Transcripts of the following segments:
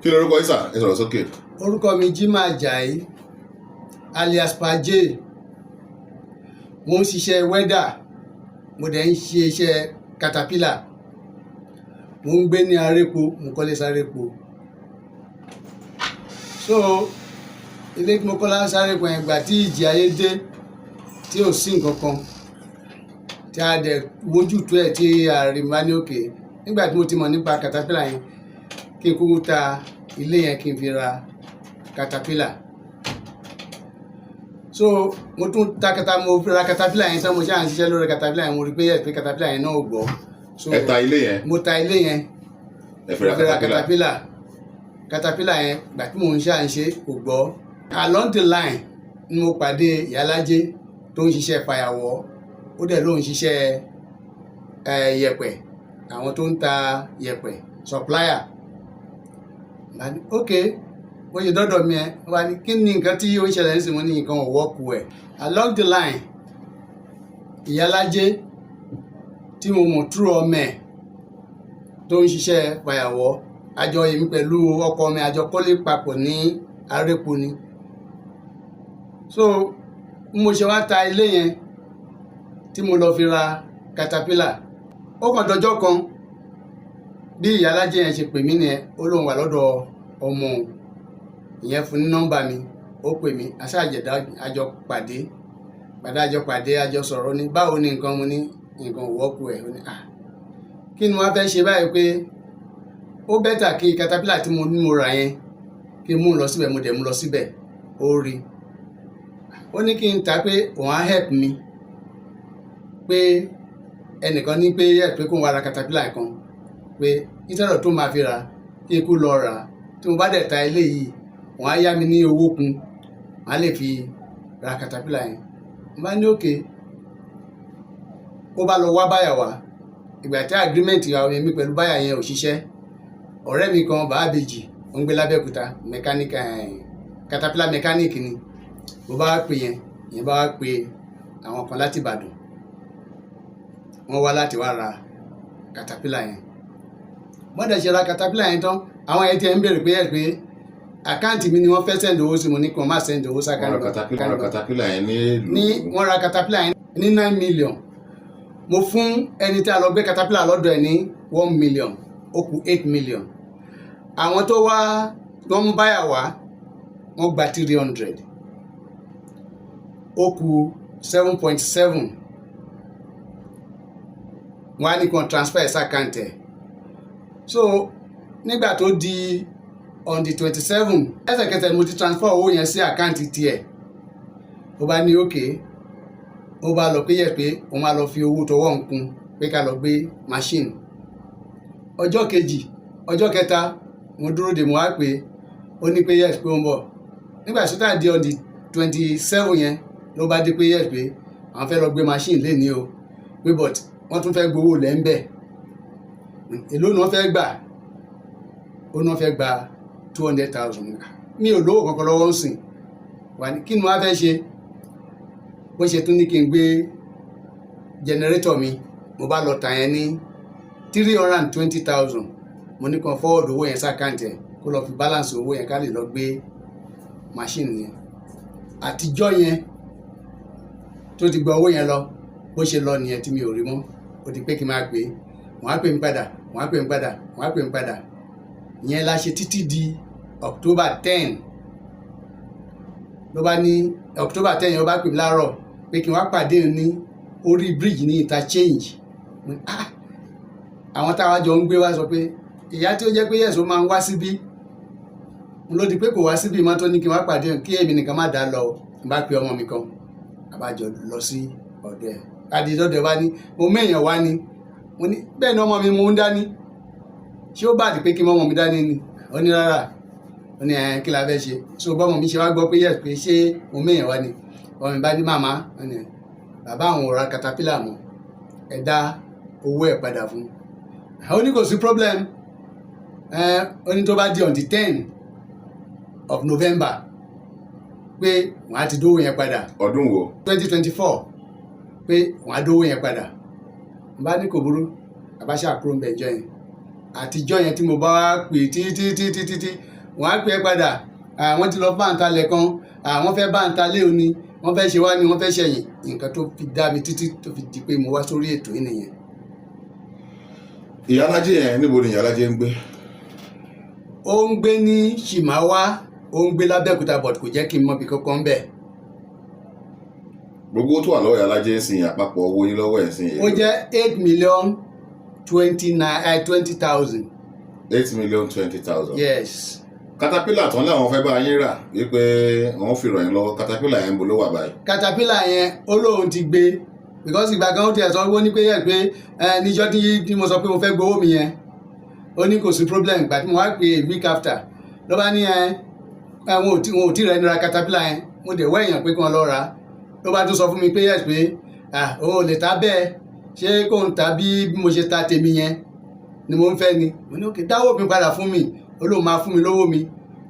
Kí lorúkọ yín sà? Ẹ sọ̀rọ̀ sókè. Orúkọ mi Jimoh Ajayi alias Paje. Mo ń ṣiṣẹ́ wẹ́dà, mo dẹ̀ ń ṣe iṣẹ́ caterpillar. Mo ń gbé ní Arépo, mo kọ́lé sárépo. So ilé tí mo kọ́ sárépo yẹn gbà tí ìjì ayé dé tí ò sí nǹkan kan tí a dẹ̀ wójútó ẹ̀ tí a rí máa ní òkè. Nígbà tí mo ti mọ̀ nípa caterpillar yẹn, kí n kúkú ta ilé yẹn kí n fi ra caterpillar. So mo tún mo ra caterpillar yẹn tán, mo ṣáà ń ṣiṣẹ́ lórí caterpillar yẹn, mo rí pé caterpillar yẹn náà ò gbọ́. So ẹ ta ilé yẹn? mo ta ilé yẹn. Ẹ fi ra caterpillar? Caterpillar yẹn gbà tí mò ń ṣáà ń ṣe kò gbọ́. Along the line ni mo pàdé Ìyálájé tó ń ṣiṣẹ́ fàyàwọ́, ó dẹ̀ ló ń ṣiṣẹ́ yẹ̀pẹ̀, àwọn tó ń ta yẹ̀pẹ̀ supplier. Ok, bó ṣe dọ́dọ̀ mi ẹ wá ní kí ni nǹkan tí ó ń ṣẹlẹ̀ nísìnyí, mo ní nǹkan ò wọ́ọ̀kù ẹ̀. Along the line Ìyálájé tí mo mọ̀ through ọmọ ẹ̀ tó ń ṣiṣẹ́ fàyàwọ́, àjọ èmi pẹ̀lú ọkọ mi àjọ kọ́lé papọ̀ ní Arépo ni. So mo ṣe wá ta ilé yẹn tí mo lọ fi ra caterpillar. Ó kàn dọjọ́ kan bí Ìyálájé yẹn ṣe pè mí nìyẹn, ó lóun wà lọ́dọ̀ ọmọ òun, ìyẹn fún ní nọ́mbà mi, ó pè mí, aṣáàjẹ̀dá àjọ pàdé àjọ sọ̀rọ̀ ní báwo ni nǹkan, mo ní nǹkan ò wọ́pọ̀ ẹ̀. Ó ní kí ni wọ́n fẹ́ ṣe báyìí, pé ó bẹ́tà kí caterpillar tí mo ní mo rà yẹn kí n mú un lọ síbẹ̀. Mo dẹ̀ mú lọ síbẹ̀, ó rí. Ó ní kí n ta pé òun á help mi, pé ẹnìkan ní pé pé kó n wá ra caterpillar kan, pé ìtọ́rọ̀ tó máa fi rà kí n kú lọ rà, tí mo bá dẹ̀ ta ilé yìí òun á yá mi ní owó kun, màá lè fi ra caterpillar yẹn. Mo bá ní òkè. Ó bá lọ wá báyà wá. Ìgbà tí agreement mi pẹ̀lú báyà yẹn ò ṣiṣẹ́, ọ̀rẹ́ mi kan bàbá Bèjì, ó ń gbé lábẹ́òkúta, caterpillar mechanic ni. Mo bá pè yẹn bá wá pe àwọn kan láti Ìbàdàn, wọ́n wá láti wá ra caterpillar yẹn. Wọ́n dẹ̀ ṣe ra caterpillar yẹn tán, àwọn yẹn ti ń béèrè pé àkáǹtì mi ni wọ́n fẹ́ send owó sí, mo ní kí wọ́n má send owó sáà. Wọ́n ra caterpillar yẹn wọ́n ra caterpillar yẹn ní 9 million. Mo fún ẹni tí a lọ gbé caterpillar lọ́dọ̀ ẹ̀ ní 1 million, ó kù 8 million. Àwọn tó wá wọ́n mú báyà wá, wọ́n gba 300, ó kù 7.7. wọ́n á ní kan transfer sí àkáǹtì ẹ̀. So nígbà tó di on the 27, ẹsẹ̀kẹsẹ̀ mo ti transfer owó yẹn sí àkáǹtì tiẹ̀. Ó bá ní òkè, ó bá lọ pé pé òun máa lọ fi owó tọwọ́ ń kún pé ká lọ gbé machine. Ọjọ́ kejì, ọjọ́ kẹta, mo dúró de, mo wá pé ó ní pé pé ó ń bọ̀. Nígbà tí ó tà di on the 27 yẹn ló bá dé pé pé àwọn fẹ́ lọ gbé machine léni o, pé but wọ́n tún fẹ́ gbowó lẹ́ ń bẹ̀. Èló ni wọ́n fẹ́ gbà? Ó ní wọ́n fẹ́ gba 200,000. Mi ò lówó kankan lọ́wọ́ ń sìn. Kí ni wọ́n á fẹ́ ṣe? Bó ṣe tún ní kí n gbé generator mi, mo bá lọ tà yẹn ní 320,000. Mo ní kan forward owó yẹn sákàǹtì ẹ̀ kó lọ fi balance owó yẹn ká lè lọ gbé machine yẹn. Àtijọ́ yẹn tó ti gba owó yẹn lọ, bó ṣe lọ nìyẹn tí mi ò rí mọ́. Ó di pé kí n máa pè é, wọ́n á pè mí padà, wọ́n á pè mí padà, wọ́n á pè mí padà. Ìyẹn la ṣe títí di October 10. Ló bá ní October 10 yẹn ó bá pè mí láàárọ̀ pé kí n wá pàdé ní orí bridge ní interchange. Àwọn táwa jọ ń gbé wá sọ pé ìyá tí ó jẹ́ pé ó máa ń wá síbí, mo ló di pé kò wá síbí mọ́, tó ní kí n wá pàdé kí èmi nìkan má dá lọ. N bá pe ọmọ mi kan, àbájọ lọ sí ọ̀dọ̀ ẹ̀. Adìdọ́dọ̀ wá ní mo méèyàn wá ní, mo ní bẹ́ẹ̀ ni ọmọ mi mo ń dání, ṣé ó bàdí pé kí ọmọ mi dání ni? Ó ní rárá. Ó ní kí la fẹ́ ṣe? So bọ́mọ mi ṣe wá gbọ́ pé pé ṣé mo méèyàn wá ni. Ọmọ mi bá ní màmá, bàbá àwọn ò ra caterpillar mọ́, ẹ dá owó ẹ̀ padà fún. Ó ní kò sí problem. Ó ní tó bá di on the 10 of November pé wọ́n á ti dówó yẹn padà. Ọdún wo? 2024, pé wọ́n á dówó yẹn padà. N bá ní kò burú, àbáṣà kúrò ń bẹ̀ jọ yẹn. àtijọ́ yẹn tí mo bá wá pè títí wọ́n á pè é padà wọ́n ti lọ bá ń talẹ̀ kan wọ́n fẹ́ bá ń talẹ̀ òní wọ́n fẹ́ ṣe wá ní wọ́n fẹ́ ṣẹ̀yìn nǹkan tó fi dá mi títí tó fi di pé mo wá sórí ètò yìí nìyẹn. Ìyálájé yẹn níbo ni Ìyálájé ń gbé? Ó ń gbé ní Ṣìmáwá, ó ń gbé l'Abẹ́òkúta but kò jẹ́ kí n mọ ibi kankan bẹ́ẹ̀. Gbogbo tó wà lọ́wọ́ Ìyálájé ń sìn àpapọ̀ owó yín lọ́wọ́ ẹ̀ sìn yìí. Ó jẹ́ 8,020,000. 8,020,000. Yes. Caterpillar tán láwọn fẹ́ bá yín rà wípé wọ́n fi ràn yín lọ́wọ́. Caterpillar yẹn ń bo ló wà báyìí. Caterpillar yẹn ó lóun ti gbé because ìgbà kan ó ti ẹ̀ sọ owó ní pé yẹ pé níjọ́ tí mo sọ pé mo fẹ́ gbowó mi yẹn ó ní kò sí problem ìgbà tí mo wá pè a week after ló bá ní wọn ò tí rẹ̀ nira Caterpillar yẹn mo dẹ̀ wọ́ èèyàn pé kí wọ́n lọ rà á ló bá tún sọ fún mi pé yes pé òun ò lè ta bẹ́ẹ̀ ṣé kò ń ta bí mo ṣe ta tèmi yẹn ni mo ń fẹ́ ni mo ní òkè dáwọ́ mi padà fún mi ó lóun máa fún mi lówó mi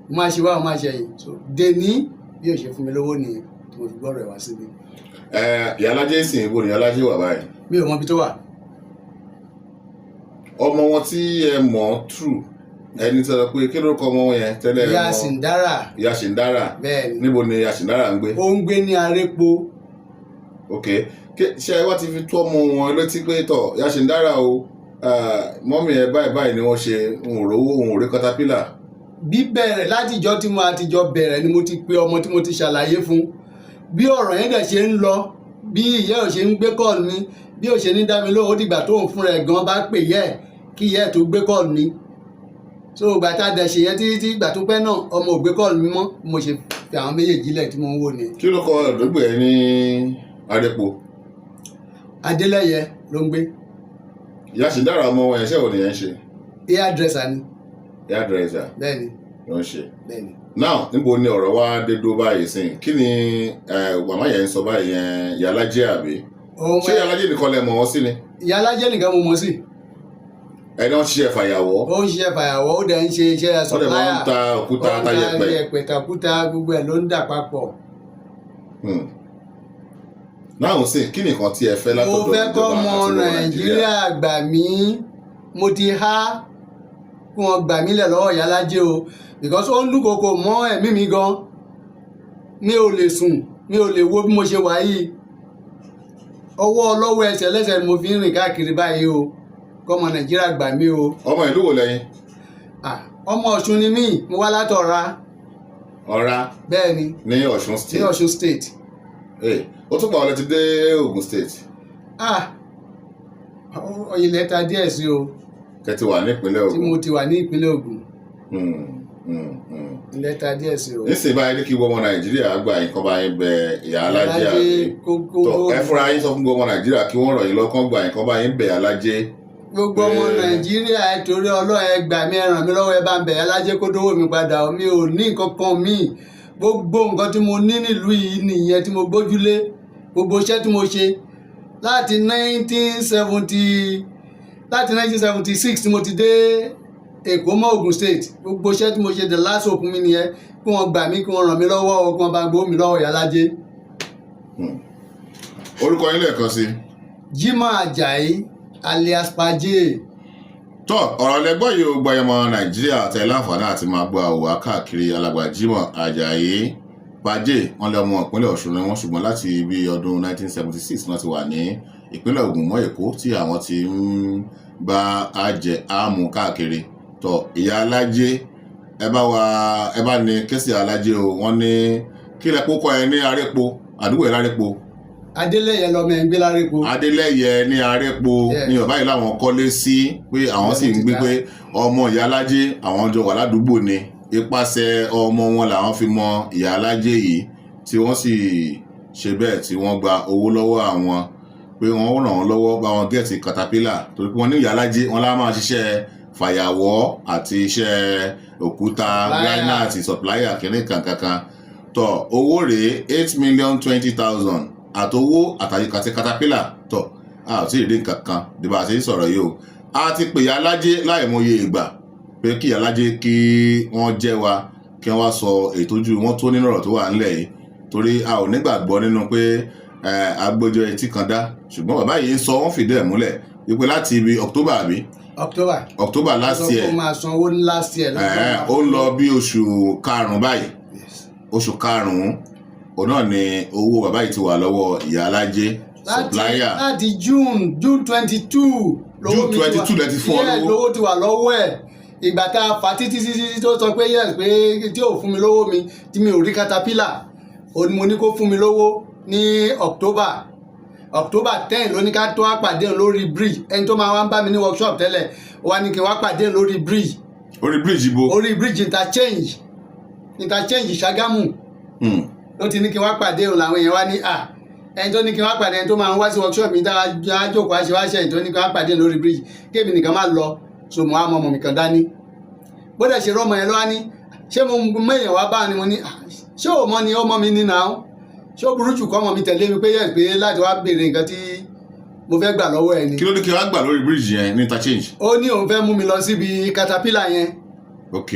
mo máa ṣe wá mo máa ṣe ẹ̀yìn so dèní bí ó ṣe fún mi lówó nìyẹn tí mo fi gbọ́ rẹ̀ wá síbi. Ìyálájé sìn ibo ni Ìyálájé wà báyìí? Mi ò mọ ibi tó wà. Ọmọ wọn tí ẹ mọ̀ true ẹni tí sọ pé kí lórúkọ ọmọ wọn yẹn tẹ́lẹ̀ Ìyá Sìndára. Ìyá Sìndára. Bẹ́ẹ̀ni. Níbo ni Ìyá Sìndára ń gbé? Ó ń gbé ní Arépo. Ok ṣé ẹ wá ti fi tó ọmọ wọn létí pé tọ̀ Ìyá Sìndára o mọ́mì ẹ báyìí ni wọ́n ṣe òun rówó òun rí Caterpillar. Bíbẹ̀rẹ̀ látijọ́ tí mo àtijọ́ bẹ̀rẹ̀ ni mo ti pe ọmọ tí mo ti ṣàlàyé fún bí ọ̀rọ̀ yẹn dẹ̀ ṣe ń lọ bí ìyá ò ṣe ń gbé kọ́ọ̀lù mi bí ò ṣe ní dá mi lóhùn ó dìgbà tóun fúnra ẹ̀ gan bá pè yẹ kí ìyá ẹ̀ tó gbé kọ́ọ̀lù mi so ìgbà tá a dẹ̀ ṣe yẹn títí ìgbà tó pẹ́ náà ọmọ ò gbé kọ́ọ̀lù mi mọ́ mo ṣe fi àwọn méjèèjì lẹ̀ tí mo ń wò ni. Kí ló kọ àdúgbò ẹ ní Arépo? Adélẹ́yẹ ló ń gbé. Ìyá Sìndára ọmọ wọn ẹ̀ṣẹ́ wo ni yẹn ń ṣe? Hairdresser ni. Hairdresser. Bẹ́ẹ̀ni. Ló ń ṣe. Bẹ́ẹ̀ni. Now níbo ni ọ̀rọ̀ wa dé dó báyìí sìn kí ni màmá yẹn ń sọ báyìí yẹn Ìyálájé àbí? Ṣé Ìyálájé nìkan lẹ mọ̀ wọ́n sí ni? Ìyálájé nìkan mo mọ̀ sí. Ẹni wọ́n ṣiṣẹ́ fàyàwọ́. Ó ń ṣiṣẹ́ fàyàwọ́ ó dẹ̀ ń ṣe iṣẹ́ supplier. Ó dẹ̀ máa ń ta òkúta táyẹ̀pẹ̀. Ó ń ta yẹ̀pẹ̀ tàkúta gbogbo ẹ̀ ló ń dà papọ̀. Náà sì kí nìkan tí ẹ fẹ́ látọ̀dọ̀ ìjọba àti ọmọ Nàìjíríà gbà mí mo ti há kí wọ́n gbà mí lẹ̀ lọ́wọ́ Ìyálájé o because ó ń dúnkokò mọ́ ẹ̀mí mi gan mi ò lè sùn mi ò lè wo bí mo ṣe wà yìí ọwọ́ ọlọ́wọ́ ẹsẹ̀ lẹ́sẹ̀ ni mo fi ń rìn káàkiri báyìí o kọ́mọ Nàìjíríà gbà mí o. Ọmọ ìlú wo lẹ́yìn? Ọmọ Ọ̀ṣun ni mí mo wá láti Ọ̀ra. Ọ̀ra. Bẹ́ẹ̀ni. Ní Ọ̀ṣun state. Ní Ọ̀ṣun state. Ó tún pa ọ̀lẹ́ ti dé Ògùn state. Ilẹ̀ ta díẹ̀ sí o. Kẹ́ ti wà ní ìpínlẹ̀ Ògùn. Tí mo ti wà ní ìpínlẹ̀ Ògùn. Ilẹ̀ ta díẹ̀ sí o. Nísìnyí báyìí ní kí gbogbo ọmọ Nàìjíríà gbà yín kán bá yín bẹ Ìyálájé àbí. Ẹ fúnra yín sọ fún gbogbo ọmọ Nàìjíríà kí wọ́n rọ̀ yín lọ́kàn gbà yín kán bá yín bẹ Ìyálájé. Gbogbo ọmọ Nàìjíríà ẹ torí Ọlọ́run ẹ gbà mí ẹ ràn mí lọ́wọ́ ẹ bá ń bẹ Ìyálájé kó dówó mi padà mi ò ní nǹkan kan míì gbogbo nǹkan tí mo ní nílùú yìí nìyẹn tí mo gbójúlé gbogbo iṣẹ́ tí mo ṣe láti 1976 tí mo ti dé Èkó mọ́ Ògùn state gbogbo iṣẹ́ tí mo ṣe the last hope mi nìyẹn kí wọ́n gbà mí kí wọ́n ràn mí lọ́wọ́ kí wọ́n bá gbowó mi lọ́wọ́ Ìyálájé. Orúkọ yín lẹ́ẹ̀kan sí. Jimoh Ajayi alias Paje. Tọ́ ọ̀rọ̀ lẹ́gbọ́n yìí ó gbọ́yẹmọ Nàìjíríà tẹ láǹfààní àti máa gbọ́ àwòrán káàkiri alàgbà Jimoh Ajayi Paje wọn lé ọmọ ìpínlẹ̀ Ọ̀ṣun ni wọ́n ṣùgbọ́n láti ibi ọdún 1976 wọ́n ti wà ní ìpínlẹ̀ Ògùn mọ́ Èkó tí àwọn ti ń bá àjẹ àmú káàkiri. Tọ́ Ìyálájé ẹ bá ní kẹ́sì Ìyálájé o wọ́n ní kí lẹ kó kọ́ ẹ ní Arépo àdúgbò ẹ̀ l'Arépo. Adélẹ́yẹ lọmọ ẹ̀ ń gbé l'Arépo. Adélẹ́yẹ ní Arépo ní ọ̀bá yìí láwọn kọ́lé sí pé àwọn sì ń gbé pé ọmọ Ìyálájé àwọn jọ wà ládùúgbò ni ipasẹ̀ ọmọ wọn làwọn fi mọ Ìyálájé yìí tí wọ́n sì ṣe bẹ́ẹ̀ tí wọ́n gba owó lọ́wọ́ àwọn pé wọ́n ràn wọ́n lọ́wọ́ bá wọn gẹ̀ẹ́tì Caterpillar torí pé wọ́n ní Ìyálájé wọn lá máa ṣiṣẹ́ fàyàwọ́ àti iṣẹ́ òkúta granite supplier kìíní kankan tọ owó rèé 8,020,000 àtowó àtàyíkàtì Caterpillar tọ a ò tí ì rí kankan dìbò àti sọ̀rọ̀ yìí o a ti pè Ìyálájé láìmọye ìgbà pé kí Ìyálájé kí wọ́n jẹ́ wa kí wọ́n wá sọ ètò ojú wọn tó nínú ọ̀rọ̀ tó wà ńlẹ̀ yìí torí a ò nígbàgbọ́ nínú pé agbójọ etí kan dá ṣùgbọ́n bàbá yìí ń sọ wọ́n fìdí ẹ̀ múlẹ̀ wípé láti ibi October àbí October last year ó máa san owó last year. ó ń lọ bí oṣù karùn-ún báyìí oṣù karùn-ún òun náà ni owó bàbá yìí ti wà lọ́wọ́ ìyá alájẹ supplier láti June 22 June 22 lẹ ti fún ọ lówó. lówó ti wà lọ́wọ́ ẹ̀ ìgbà tá a fà títí tó sọ pé yes pé tí ò fún mi lówó mi tí mi ò rí Caterpillar mo ní kó fún mi lówó ní October 10 ló ní ká tó wá pàdé lórí bridge ẹni tó máa wá ń bá mi ní workshop tẹ́lẹ̀ wá ní kí n wá pàdé lórí bridge. orí bridge ibo. orí bridge interchange Ṣàgámù. ló ti ní kí n wá pàdé òun làwọn èèyàn wá ní ẹni tó ní kí n wá pàdé ẹni tó máa ń wá sí workshop mi dára jókòó àṣewáṣẹ ẹni tó ní kí n wá pàdé lórí bridge kéèmì nìkan máa lọ so mo á mọ ọmọ mi kan dání. bó dẹ̀ ṣe rọ́mọ yẹn lọ́wọ́ ní ṣé mo mẹ́yìn wá bá ni mo ní ṣé ọmọ ni ọmọ mi ní náà ṣé ó burú jù kọ́ ọmọ mi tẹ̀lé mi pé yẹ pé láti wá béèrè nǹkan tí mo fẹ́ gbà lọ́wọ́ ẹ ni. kí ló ní kí wọ́n gbà lórí bridge yẹn ní interchange. ó ní òun fẹ́ mú mi lọ síbi Caterpillar yẹn. ok.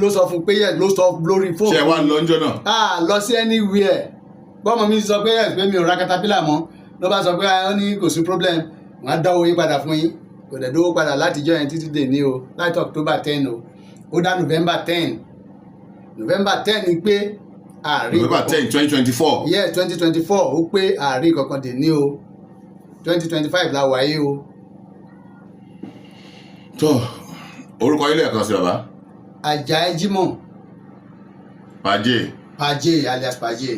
ló sọ fún pé yẹ ló sọ lórí fóònù. ṣé ẹ wá lọ ńjọ́ náà. lọ sí anywhere bọ́mọ mi sọ pé yẹ pé mi ò ra Caterpillar mọ́ ló bá sọ pé ó ní kò sí problem wọ́n á dá owó yín padà fún yín kò dẹ̀ dówó padà látijọ́ yẹn títí dè ní o láti October 10 o ó dá November 10 ni pé ààrí November 10 2024. yes 2024 ó pé ààrí kankan dè ní o 2025 la wáyé o. tó orúkọ ilé ẹ̀kan sí bàbá. Àjàyí Jimoh. Pàjé alias Pàjé.